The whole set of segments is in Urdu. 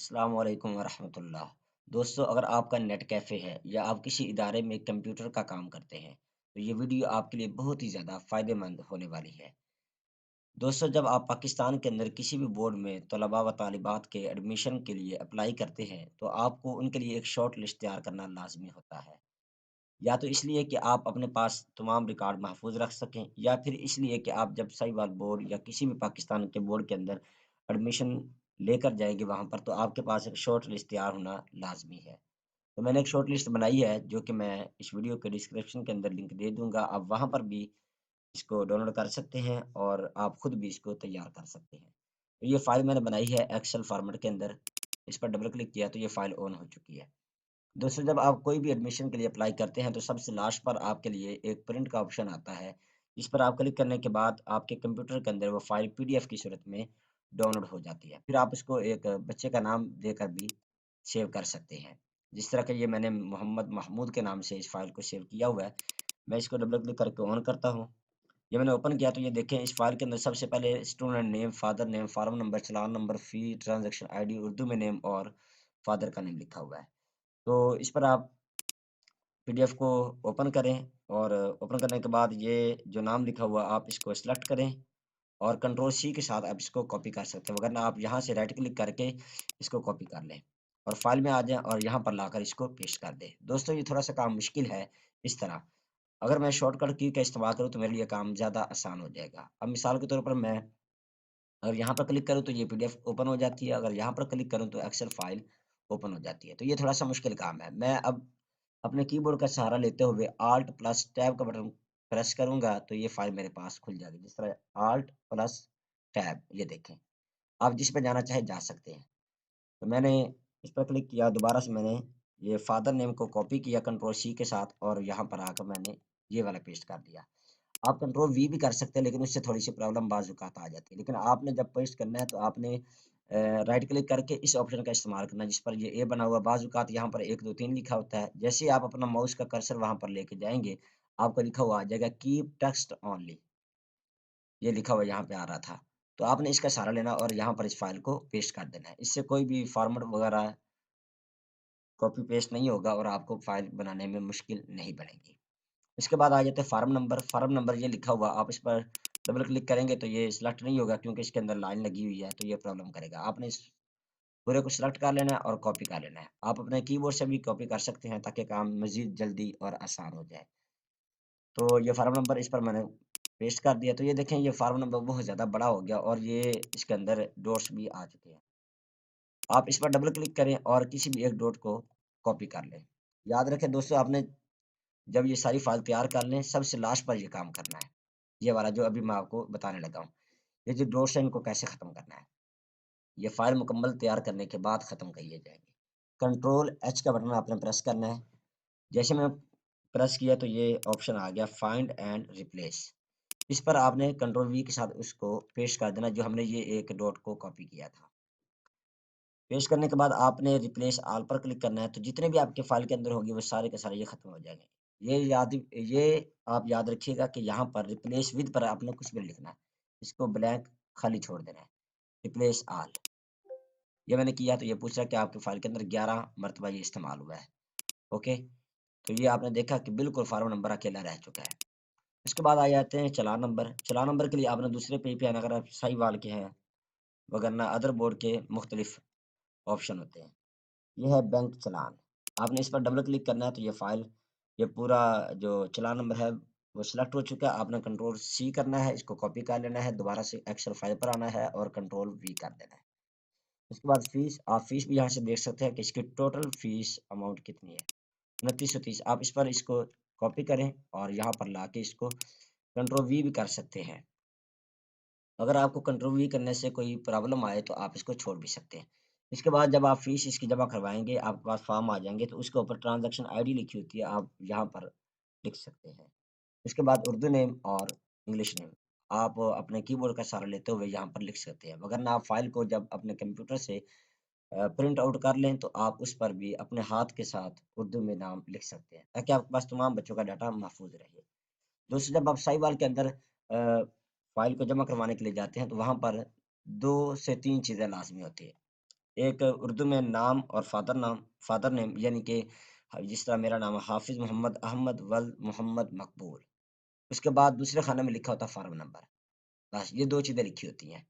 السلام علیکم ورحمۃ اللہ۔ دوستو، اگر آپ کا نیٹ کیفے ہے یا آپ کسی ادارے میں کمپیوٹر کا کام کرتے ہیں تو یہ ویڈیو آپ کے لیے بہت ہی زیادہ فائدہ مند ہونے والی ہے۔ دوستو، جب آپ پاکستان کے اندر کسی بھی بورڈ میں طلباء و طالبات کے ایڈمیشن کے لیے اپلائی کرتے ہیں تو آپ کو ان کے لیے ایک شارٹ لسٹ تیار کرنا لازمی ہوتا ہے، یا تو اس لیے کہ آپ اپنے پاس تمام ریکارڈ محفوظ رکھ سکیں، یا پھر اس لیے کہ آپ جب ساہیوال بورڈ یا کسی بھی پاکستان کے بورڈ کے اندر ایڈمیشن لے کر جائیں گے وہاں پر تو آپ کے پاس ایک شارٹ لسٹ تیار ہونا لازمی ہے۔ تو میں نے ایک شارٹ لسٹ بنائی ہے جو کہ میں اس ویڈیو کے ڈسکرپشن کے اندر لنک دے دوں گا، آپ وہاں پر بھی اس کو ڈاؤن لوڈ کر سکتے ہیں اور آپ خود بھی اس کو تیار کر سکتے ہیں۔ تو یہ فائل میں نے بنائی ہے ایکسل فارمیٹ کے اندر، اس پر ڈبل کلک کیا تو یہ فائل آن ہو چکی ہے۔ دوستوں، جب آپ کوئی بھی ایڈمیشن کے لیے اپلائی کرتے ہیں تو سب سے لاسٹ پر آپ کے لیے ایک پرنٹ کا آپشن آتا ہے، جس پر آپ کلک کرنے کے بعد آپ کے کمپیوٹر کے اندر وہ فائل پی ڈی ایف کی صورت میں ڈاؤن لوڈ ہو جاتی ہے۔ پھر آپ اس کو ایک بچے کا نام دے کر بھی سیو کر سکتے ہیں، جس طرح کہ یہ میں نے محمد محمود کے نام سے اس فائل کو سیو کیا ہوا ہے۔ میں اس کو ڈبل کلک کر کے آن کرتا ہوں۔ یہ میں نے اوپن کیا تو یہ دیکھیں اس فائل کے اندر سب سے پہلے student name, father name, form number, challan number, fee, transaction ID ڈی، اردو میں نیم اور فادر کا نیم لکھا ہوا ہے۔ تو اس پر آپ پی ڈی ایف کو اوپن کریں، اور اوپن کرنے کے بعد یہ جو نام لکھا ہوا آپ اس کو سلیکٹ کریں اور کنٹرول سی کے ساتھ آپ اس کو کاپی کر سکتے ہیں، وگرنہ آپ یہاں سے رائٹ کلک کر کے اس کو کاپی کر لیں اور فائل میں آ جائیں اور یہاں پر لا کر اس کو پیسٹ کر دیں۔ دوستوں، یہ تھوڑا سا کام مشکل ہے اس طرح، اگر میں شارٹ کٹ کی کا استعمال کروں تو میرے لیے کام زیادہ آسان ہو جائے گا۔ اب مثال کے طور پر میں اگر یہاں پر کلک کروں تو یہ پی ڈی ایف اوپن ہو جاتی ہے، اگر یہاں پر کلک کروں تو ایکسل فائل اوپن ہو جاتی ہے۔ تو یہ تھوڑا سا مشکل کام ہے۔ میں اب اپنے کی بورڈ کا سہارا لیتے ہوئے آلٹ پلس ٹیب کا بٹن پریس کروں گا تو یہ فائل میرے پاس کھل جائے گی، جس طرح آلٹ پلس ٹیب، یہ دیکھیں آپ جس پہ جانا چاہے جا سکتے ہیں۔ تو میں نے اس پر کلک کیا، دوبارہ سے میں نے یہ فادر نیم کو کاپی کیا کنٹرول سی کے ساتھ اور یہاں پر آ کر میں نے یہ والا پیسٹ کر دیا۔ آپ کنٹرول وی بھی کر سکتے ہیں لیکن اس سے تھوڑی سی پرابلم بعض اوقات آ جاتی ہے، لیکن آپ نے جب پیسٹ کرنا ہے تو آپ نے رائٹ کلک کر کے اس آپشن کا استعمال کرنا ہے جس پر یہ اے بنا ہوا، بعض اوقات یہاں پر 1 2 3 لکھا ہوتا ہے، جیسے ہی آپ اپنا ماؤس کا کرسر وہاں پر لے کے جائیں گے آپ کو لکھا ہوا آ جائے گا کیپ ٹیکسٹ اونلی، یہ لکھا ہوا یہاں پہ آ رہا تھا۔ تو آپ نے اس کا سہارا لینا اور یہاں پر اس فائل کو پیسٹ کر دینا ہے، اس سے کوئی بھی فارمیٹ وغیرہ کاپی پیسٹ نہیں ہوگا اور آپ کو فائل بنانے میں مشکل نہیں پڑے گی۔ اس کے بعد آ جاتے ہیں فارم نمبر۔ فارم نمبر یہ لکھا ہوا، آپ اس پر ڈبل کلک کریں گے تو یہ سلیکٹ نہیں ہوگا کیونکہ اس کے اندر لائن لگی ہوئی ہے تو یہ پرابلم کرے گا۔ آپ نے اس پورے کو سلیکٹ کر لینا ہے اور کاپی کر لینا ہے۔ آپ اپنے کی بورڈ سے بھی کاپی کر سکتے ہیں تاکہ کام مزید جلدی اور آسان ہو جائے۔ تو یہ فارم نمبر اس پر میں نے پیسٹ کر دیا تو یہ دیکھیں یہ فارم نمبر بہت زیادہ بڑا ہو گیا اور یہ اس کے اندر ڈوٹس بھی آ چکے ہیں۔ آپ اس پر ڈبل کلک کریں اور کسی بھی ایک ڈاٹ کو کاپی کر لیں۔ یاد رکھیں دوستوں، آپ نے جب یہ ساری فائل تیار کر لیں سب سے لاسٹ پر یہ کام کرنا ہے، یہ والا جو ابھی میں آپ کو بتانے لگا ہوں، یہ جو ڈوٹس ہیں ان کو کیسے ختم کرنا ہے، یہ فائل مکمل تیار کرنے کے بعد ختم کیے جائیں گے۔ کنٹرول ایچ کا بٹن آپ نے پریس کرنا ہے، جیسے میں پریس کیا تو یہ آپشن آ گیا فائنڈ اینڈ ریپلیس، اس پر آپ نے کنٹرول وی کے ساتھ اس کو پیسٹ کر دینا جو ہم نے یہ ایک ڈاٹ کو کاپی کیا تھا۔ پیسٹ کرنے کے بعد آپ نے ریپلیس آل پر کلک کرنا ہے تو جتنے بھی آپ کے فائل کے اندر ہوگی وہ سارے کے سارے یہ ختم ہو جائیں گے۔ یہ آپ یاد رکھیے گا کہ یہاں پر ریپلیس ود پر آپ نے کچھ بھی نہیں لکھنا ہے، اس کو بلینک خالی چھوڑ دینا ہے، ریپلیس آل، یہ میں نے کیا تو یہ پوچھ رہا ہے کہ آپ کے فائل کے اندر 11 مرتبہ یہ استعمال ہوا ہے۔ اوکے، تو یہ آپ نے دیکھا کہ بالکل فارم نمبر اکیلا رہ چکا ہے۔ اس کے بعد آ جاتے ہیں چلان نمبر۔ چلان نمبر کے لیے آپ نے دوسرے پیج پہ آنا، اگر آپ صحیح وال کے ہیں وگرنہ ادر بورڈ کے مختلف آپشن ہوتے ہیں، یہ ہے بینک چلان، آپ نے اس پر ڈبل کلک کرنا ہے تو یہ فائل، یہ پورا جو چلان نمبر ہے وہ سلیکٹ ہو چکا ہے۔ آپ نے کنٹرول سی کرنا ہے، اس کو کاپی کر لینا ہے، دوبارہ سے ایکسل فائل پر آنا ہے اور کنٹرول وی کر دینا ہے۔ اس کے بعد فیس، آپ فیس بھی یہاں سے دیکھ سکتے ہیں کہ اس کی ٹوٹل فیس اماؤنٹ کتنی ہے، 2930۔ آپ اس پر اس کو کاپی کریں اور یہاں پر لا کے اس کو کنٹرول وی بھی کر سکتے ہیں۔ اگر آپ کو کنٹرول وی کرنے سے کوئی پرابلم آئے تو آپ اس کو چھوڑ بھی سکتے ہیں۔ اس کے بعد جب آپ فیس اس کی جمع کروائیں گے آپ کے پاس فارم آ جائیں گے تو اس کے اوپر ٹرانزیکشن آئی ڈی لکھی ہوتی ہے، آپ یہاں پر لکھ سکتے ہیں۔ اس کے بعد اردو نیم اور انگلش نیم آپ اپنے کی بورڈ کا سہارا لیتے ہوئے یہاں پر لکھ سکتے ہیں، وگرنہ آپ فائل کو جب اپنے کمپیوٹر سے پرنٹ آؤٹ کر لیں تو آپ اس پر بھی اپنے ہاتھ کے ساتھ اردو میں نام لکھ سکتے ہیں تاکہ آپ کے پاس تمام بچوں کا ڈاٹا محفوظ رہے۔ دوستوں، جب آپ سائی وال کے اندر فائل کو جمع کروانے کے لیے جاتے ہیں تو وہاں پر 2 سے 3 چیزیں لازمی ہوتی ہیں۔ ایک اردو میں نام اور فادر نیم یعنی کہ جس طرح میرا نام ہے حافظ محمد احمد ولد محمد مقبول، اس کے بعد دوسرے خانے میں لکھا ہوتا ہے فارم نمبر، بس یہ 2 چیزیں لکھی ہوتی ہیں۔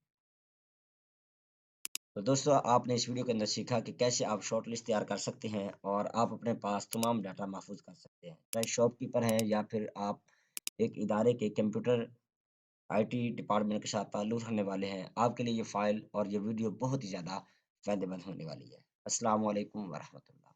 تو دوستو آپ نے اس ویڈیو کے اندر سیکھا کہ کیسے آپ شارٹ لسٹ تیار کر سکتے ہیں اور آپ اپنے پاس تمام ڈاٹا محفوظ کر سکتے ہیں، چاہے شاپ کیپر ہیں یا پھر آپ ایک ادارے کے کمپیوٹر آئی ٹی ڈپارٹمنٹ کے ساتھ تعلق رکھنے والے ہیں، آپ کے لیے یہ فائل اور یہ ویڈیو بہت ہی زیادہ فائدہ مند ہونے والی ہے۔ السلام علیکم ورحمۃ اللہ۔